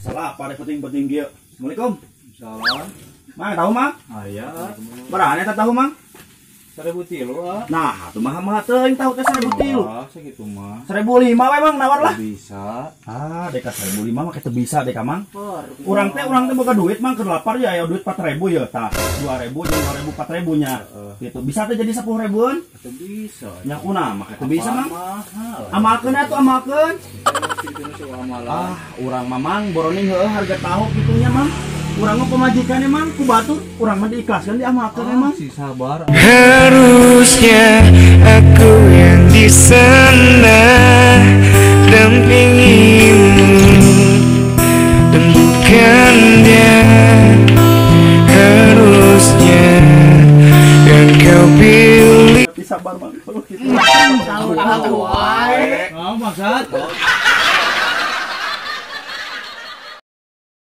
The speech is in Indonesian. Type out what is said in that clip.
Salah apa deh penting-penting dia. Assalamualaikum. Salam. Mang tahu mang? Aya. Berani tak tahu mang? 1.000 ah. Nah, tuh mah teuing tahu teh 1.000. Ah, segitu mah. 1.005 we mang nawar lah. Bisa. Ah, deka 1.005 mah kita bisa deka mang. Urang teh boga duit mang keur lapar ya, aya duit 4.000 ya tah. 2.000 jeung 2.000 4.000 nya. Gitu. Bisa teh jadi 10.000-an? Itu bisa. Nya kuna mah itu bisa mang. Mahal. Amalkeun atuh amalkeun. Ah, Urang mamang boroning heueuh harga tahu kitunya mang. Urang mah pemajikannya mang ku batur, urang mah diikhlaskeun diamalkeun emang. si sabar. Harusnya aku yang di sana dampingimu dan bukan dia. Harusnya yang kau pilih. Tapi sabar bang kalau gitu. Oh, maksud.